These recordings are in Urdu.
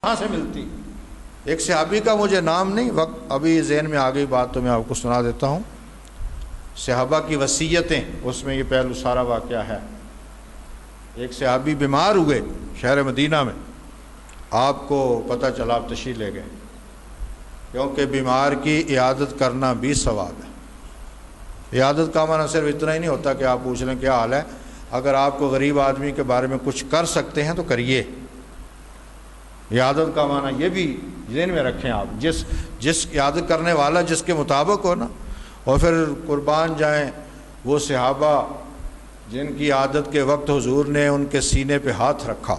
کہاں سے ملتی؟ ایک صحابی کا مجھے نام نہیں، وقت ابھی ذہن میں آ گئی بات تو میں آپ کو سنا دیتا ہوں۔ صحابہ کی وصیتیں، اس میں یہ پہلو سارا واقعہ ہے۔ ایک صحابی بیمار ہوئے شہر مدینہ میں، آپ کو پتہ چلا، آپ تشریف لے گئے، کیونکہ بیمار کی عیادت کرنا بھی ثواب ہے۔ عیادت کا معنی صرف اتنا ہی نہیں ہوتا کہ آپ پوچھ لیں کیا حال ہے۔ اگر آپ کو غریب آدمی کے بارے میں کچھ کر سکتے ہیں تو کریے۔ عیادت کا معنی یہ بھی ذہن میں رکھیں آپ، جس عیادت کرنے والا جس کے مطابق ہو نا۔ اور پھر قربان جائیں وہ صحابہ جن کی عادت کے وقت حضور نے ان کے سینے پہ ہاتھ رکھا،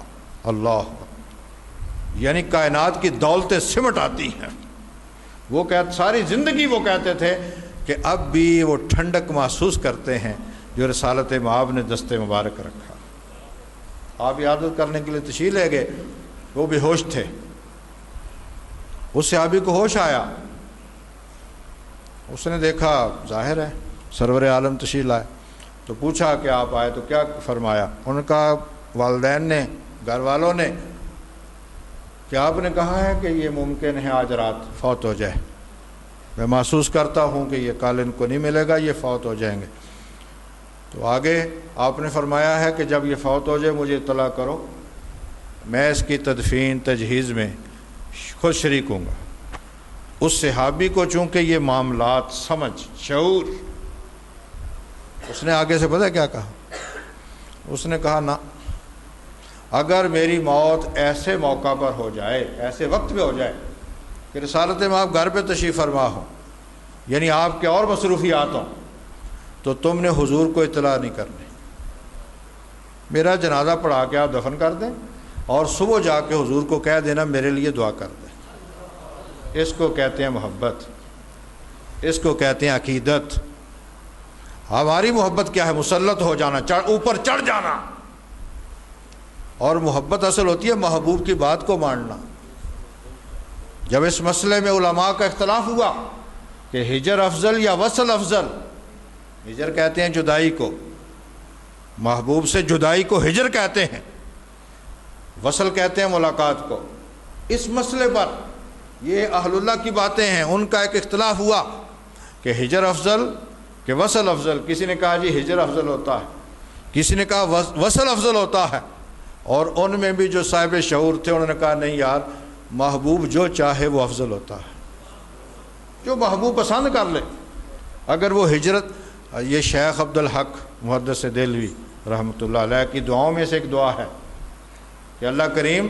اللہ، یعنی کائنات کی دولتیں سمٹ آتی ہیں۔ وہ ساری زندگی وہ کہتے تھے کہ اب بھی وہ ٹھنڈک محسوس کرتے ہیں جو رسالت مآب نے دستے مبارک رکھا۔ آپ عیادت کرنے کے لیے تشریف لے گئے، وہ بے ہوش تھے۔ اس صحابی کو ہوش آیا، اس نے دیکھا ظاہر ہے سرور عالم تشریف لائے، تو پوچھا کہ آپ آئے تو کیا فرمایا؟ انہوں نے کہا والدین نے، گھر والوں نے، کہ آپ نے کہا ہے کہ یہ ممکن ہے آج رات فوت ہو جائے، میں محسوس کرتا ہوں کہ یہ کل ان کو نہیں ملے گا، یہ فوت ہو جائیں گے۔ تو آگے آپ نے فرمایا ہے کہ جب یہ فوت ہو جائے مجھے اطلاع کرو، میں اس کی تدفین تجہیز میں خود شریک ہوں گا۔ اس صحابی کو چونکہ یہ معاملات سمجھ، شعور، اس نے آگے سے پتہ کیا کہا؟ اس نے کہا نہ، اگر میری موت ایسے موقع پر ہو جائے، ایسے وقت پہ ہو جائے کہ رسالت میں آپ گھر پہ تشریف فرما ہو، یعنی آپ کے اور مصروفیات ہوں، تو تم نے حضور کو اطلاع نہیں کرنی، میرا جنازہ پڑھا کے آپ دفن کر دیں اور صبح جا کے حضور کو کہہ دینا میرے لیے دعا کر دیں۔ اس کو کہتے ہیں محبت، اس کو کہتے ہیں عقیدت۔ ہماری محبت کیا ہے؟ مسلط ہو جانا، اوپر چڑھ جانا۔ اور محبت اصل ہوتی ہے محبوب کی بات کو ماننا۔ جب اس مسئلے میں علماء کا اختلاف ہوا کہ ہجر افضل یا وصل افضل، ہجر کہتے ہیں جدائی کو، محبوب سے جدائی کو ہجر کہتے ہیں، وصل کہتے ہیں ملاقات کو۔ اس مسئلے پر یہ اہل اللہ کی باتیں ہیں، ان کا ایک اختلاف ہوا کہ ہجر افضل کہ وصل افضل۔ کسی نے کہا جی ہجر افضل ہوتا ہے، کسی نے کہا وصل افضل ہوتا ہے، اور ان میں بھی جو صاحب شعور تھے انہوں نے کہا نہیں یار، محبوب جو چاہے وہ افضل ہوتا ہے، جو محبوب پسند کر لے۔ اگر وہ ہجرت، یہ شیخ عبدالحق محدث دہلوی رحمۃ اللہ علیہ کی دعاؤں میں سے ایک دعا ہے کہ اللہ کریم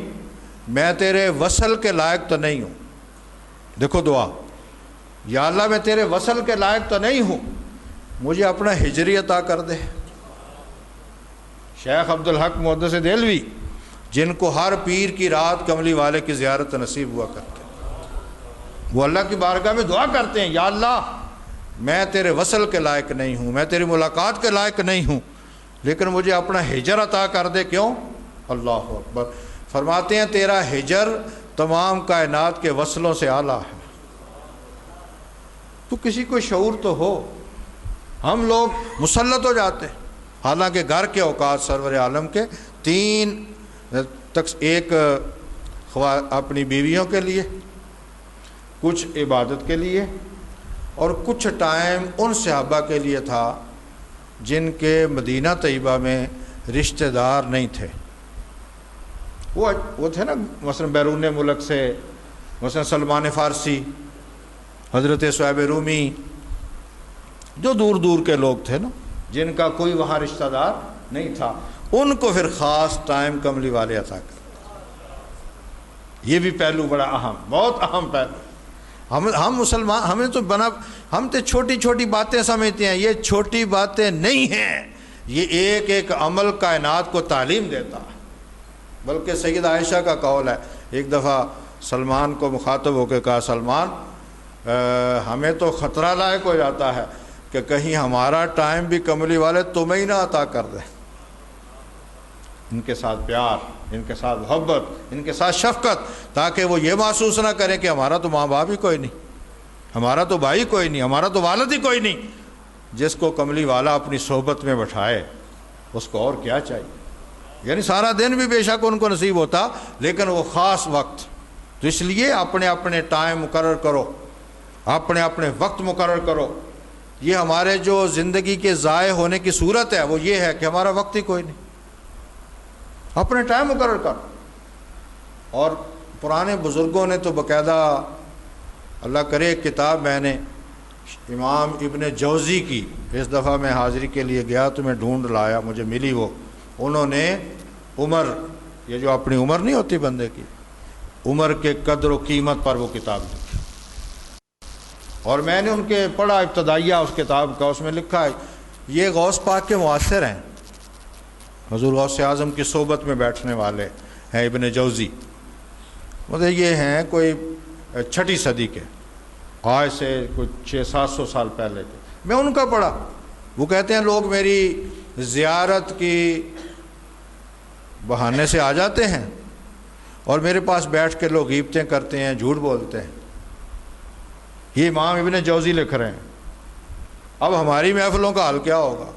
میں تیرے وصل کے لائق تو نہیں ہوں، دیکھو دعا، یا اللہ میں تیرے وصل کے لائق تو نہیں ہوں، مجھے اپنا ہجری عطا کر دے۔ شیخ عبدالحق محدث دہلوی، جن کو ہر پیر کی رات کملی والے کی زیارت نصیب ہوا کرتے، وہ اللہ کی بارگاہ میں دعا کرتے ہیں یا اللہ میں تیرے وصل کے لائق نہیں ہوں، میں تیری ملاقات کے لائق نہیں ہوں، لیکن مجھے اپنا ہجر عطا کر دے۔ کیوں؟ اللہ اکبر۔ فرماتے ہیں تیرا ہجر تمام کائنات کے وصلوں سے اعلیٰ ہے۔ تو کسی کو شعور تو ہو۔ ہم لوگ مسلط ہو جاتے ہیں، حالانکہ گھر کے اوقات سرور عالم کے 3 ایک اپنی بیویوں کے لیے، کچھ عبادت کے لیے، اور کچھ ٹائم ان صحابہ کے لیے تھا جن کے مدینہ طیبہ میں رشتہ دار نہیں تھے۔ وہ تھے نا مثلا بیرون ملک سے، مثلا سلمان فارسی، حضرت صہیب رومی، جو دور دور کے لوگ تھے نا، جن کا کوئی وہاں رشتہ دار نہیں تھا، ان کو پھر خاص ٹائم کملی والے عطا کر۔ یہ بھی پہلو بڑا اہم، بہت اہم پہلو۔ ہم مسلمان، ہم تو چھوٹی چھوٹی باتیں سمجھتے ہیں، یہ چھوٹی باتیں نہیں ہیں، یہ ایک ایک عمل کائنات کو تعلیم دیتا ہے۔ بلکہ سید عائشہ کا قول ہے، ایک دفعہ سلمان کو مخاطب ہو کے کہا سلمان ہمیں تو خطرہ لائق ہو جاتا ہے کہ کہیں ہمارا ٹائم بھی کملی والے تمہیں ہی نہ عطا کر دیں۔ ان کے ساتھ پیار، ان کے ساتھ محبت، ان کے ساتھ شفقت، تاکہ وہ یہ محسوس نہ کریں کہ ہمارا تو ماں باپ ہی کوئی نہیں، ہمارا تو بھائی کوئی نہیں، ہمارا تو والد ہی کوئی نہیں۔ جس کو کملی والا اپنی صحبت میں بٹھائے اس کو اور کیا چاہیے؟ یعنی سارا دن بھی بے شک ان کو نصیب ہوتا، لیکن وہ خاص وقت تو اس لیے اپنے اپنے ٹائم مقرر کرو، اپنے اپنے وقت مقرر کرو۔ یہ ہمارے جو زندگی کے ضائع ہونے کی صورت ہے وہ یہ ہے کہ ہمارا وقت ہی کوئی نہیں۔ اپنے ٹائم مقرر کرو۔ اور پرانے بزرگوں نے تو باقاعدہ، اللہ کرے ایک کتاب میں نے امام ابن جوزی کی، اس دفعہ میں حاضری کے لیے گیا تو میں ڈھونڈ لایا، مجھے ملی وہ۔ انہوں نے عمر، یہ جو اپنی عمر نہیں ہوتی بندے کی، عمر کے قدر و قیمت پر وہ کتاب لکھی، اور میں نے ان کے پڑھا ابتدائیہ اس کتاب کا۔ اس میں لکھا ہے یہ غوث پاک کے معاصر ہیں، حضور غوث اعظم کی صحبت میں بیٹھنے والے ہیں ابن جوزی۔ مطلب یہ ہیں کوئی 6 صدی کے، آج سے کچھ 600-700 سال پہلے کے۔ میں ان کا پڑھا، وہ کہتے ہیں لوگ میری زیارت کی بہانے سے آ جاتے ہیں اور میرے پاس بیٹھ کے لوگ غیبتیں کرتے ہیں، جھوٹ بولتے ہیں۔ یہ امام ابن جوزی لکھ رہے ہیں۔ اب ہماری محفلوں کا حال کیا ہوگا،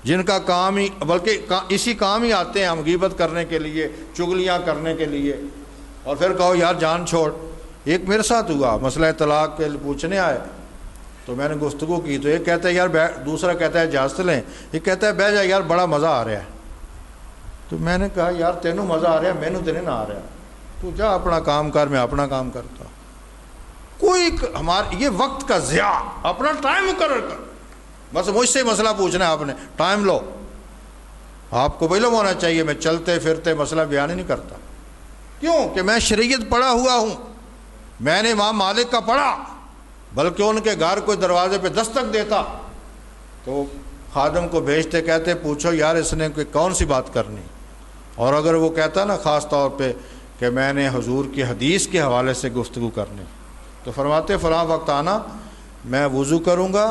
جن کا کام ہی، بلکہ اسی کام ہی آتے ہیں ہم غیبت کرنے کے لیے، چغلیاں کرنے کے لیے، اور پھر کہو یار جان چھوڑ۔ ایک میرے ساتھ ہوا، مسئلہ طلاق کے پوچھنے آئے تو میں نے گفتگو کی، تو ایک کہتا ہے یار دوسرا کہتا ہے اجازت لیں، ایک کہتا ہے بہ جا یار بڑا مزہ آ رہا ہے۔ تو میں نے کہا یار تینوں مزہ آ رہا ہے، مینوں تے نہیں نہ آ رہا، تو جا اپنا کام کر، میں اپنا کام کرتا۔ کوئی ہمارا یہ وقت کا ضیاع، اپنا ٹائم مقرر کر۔ بس مجھ سے مسئلہ پوچھنا ہے آپ نے، ٹائم لو۔ آپ کو معلوم ہونا چاہیے میں چلتے پھرتے مسئلہ بیان ہی نہیں کرتا، کیوں کہ میں شریعت پڑھا ہوا ہوں۔ میں نے امام مالک کا پڑھا، بلکہ ان کے گھر کوئی دروازے پہ دستک دیتا تو خادم کو بھیجتے، کہتے پوچھو یار اس نے کوئی کون سی بات کرنی، اور اگر وہ کہتا نا خاص طور پہ کہ میں نے حضور کی حدیث کے حوالے سے گفتگو کرنی، تو فرماتے فلاں وقت آنا، میں وضو کروں گا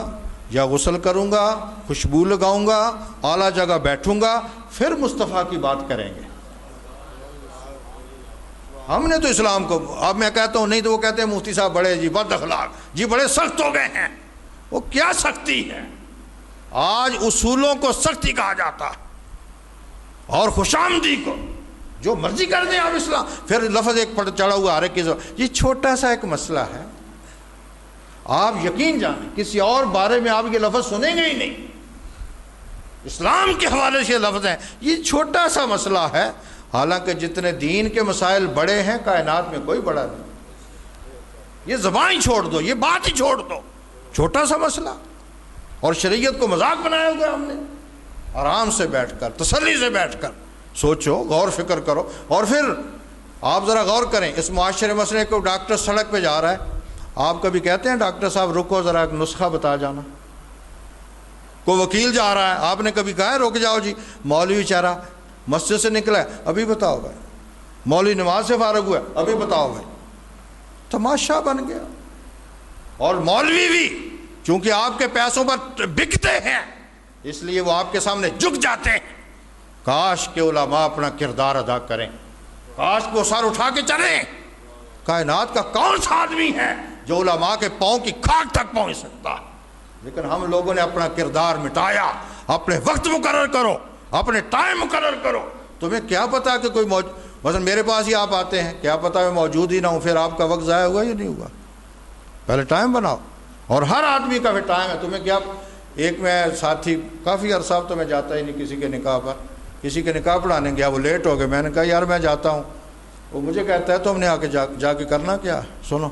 یا غسل کروں گا، خوشبو لگاؤں گا، اعلیٰ جگہ بیٹھوں گا، پھر مصطفیٰ کی بات کریں گے۔ ہم نے تو اسلام کو، اب میں کہتا ہوں نہیں تو وہ کہتے ہیں مفتی صاحب بڑے جی بد اخلاق، جی بڑے سخت ہو گئے ہیں۔ وہ کیا سختی ہے؟ آج اصولوں کو سختی کہا جاتا، اور خوشامدی کو جو مرضی کر دیں آپ اسلام۔ پھر لفظ ایک پڑ چڑھا ہوا ہر ایک کی زبان، یہ چھوٹا سا ایک مسئلہ ہے، آپ یقین جانیں کسی اور بارے میں آپ یہ لفظ سنیں گے ہی نہیں، اسلام کے حوالے سے لفظ ہیں، یہ چھوٹا سا مسئلہ ہے۔ حالانکہ جتنے دین کے مسائل بڑے ہیں کائنات میں کوئی بڑا نہیں۔ یہ زبان ہی چھوڑ دو، یہ بات ہی چھوڑ دو، چھوٹا سا مسئلہ، اور شریعت کو مذاق بنایا ہوا ہم نے۔ آرام سے بیٹھ کر، تسلی سے بیٹھ کر سوچو، غور فکر کرو۔ اور پھر آپ ذرا غور کریں، اس معاشرے مسئلے کو ڈاکٹر سڑک پہ جا رہا ہے، آپ کبھی کہتے ہیں ڈاکٹر صاحب رکو ذرا ایک نسخہ بتا جانا؟ کوئی وکیل جا رہا ہے، آپ نے کبھی کہا ہے رک جاؤ جی؟ مولوی چارہ مسجد سے نکلا ہے، ابھی بتاؤ بھائی۔ مولوی نماز سے فارغ ہوا ہے، ابھی بتاؤ بھائی۔ تماشا بن گیا۔ اور مولوی بھی چونکہ آپ کے پیسوں پر بکتے ہیں، اس لیے وہ آپ کے سامنے جھک جاتے ہیں۔ کاش کہ علماء اپنا کردار ادا کریں، کاش کہ وہ سر اٹھا کے چلیں۔ کائنات کا کون سا آدمی ہے جو علماء کے پاؤں کی کھاک تک پہنچ سکتا ہے؟ لیکن ہم لوگوں نے اپنا کردار مٹایا۔ اپنے وقت مقرر کرو، اپنے ٹائم مقرر کرو۔ تمہیں کیا پتا کہ کوئی مثلا میرے پاس ہی آپ آتے ہیں، کیا پتا میں موجود ہی نہ ہوں، پھر آپ کا وقت ضائع ہوا یا نہیں ہوا؟ پہلے ٹائم بناؤ، اور ہر آدمی کا پھر ٹائم ہے۔ تمہیں کیا، ایک میں ساتھی کافی عرصہ تو میں جاتا ہی نہیں کسی کے نکاح پر، کسی کے نکاح پڑھانے گیا، وہ لیٹ ہو گئے، میں نے کہا یار میں جاتا ہوں، وہ مجھے کہتا ہے تو ہم نے آ کے جا کے کرنا کیا؟ سنو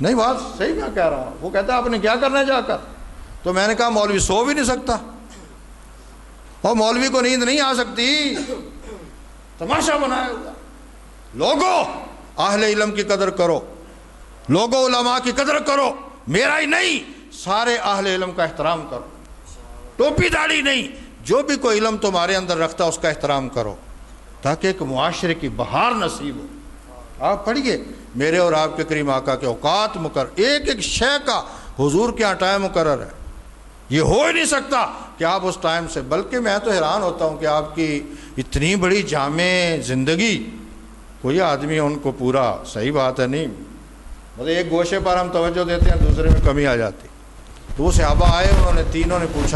نہیں بات صحیح میں کہہ رہا ہوں، وہ کہتا ہے آپ نے کیا کرنا ہے جا کر؟ تو میں نے کہا مولوی سو بھی نہیں سکتا، اور مولوی کو نیند نہیں آ سکتی، تماشا بنایا ہوا۔ لوگوں اہل علم کی قدر کرو، لوگوں علماء کی قدر کرو، میرا ہی نہیں سارے اہل علم کا احترام کرو، ٹوپی داڑھی نہیں، جو بھی کوئی علم تمہارے اندر رکھتا اس کا احترام کرو، تاکہ ایک معاشرے کی بہار نصیب ہو۔ آپ پڑھیے میرے اور آپ کے کریم آقا کے اوقات مقرر، ایک ایک شے کا حضور کے یہاں ٹائم مقرر ہے۔ یہ ہو ہی نہیں سکتا کہ آپ اس ٹائم سے، بلکہ میں تو حیران ہوتا ہوں کہ آپ کی اتنی بڑی جامع زندگی، کوئی آدمی ان کو پورا، صحیح بات ہے نہیں، مطلب ایک گوشے پر ہم توجہ دیتے ہیں دوسرے میں کمی آ جاتی۔ تو وہ صحابہ آئے، انہوں نے تینوں نے پوچھا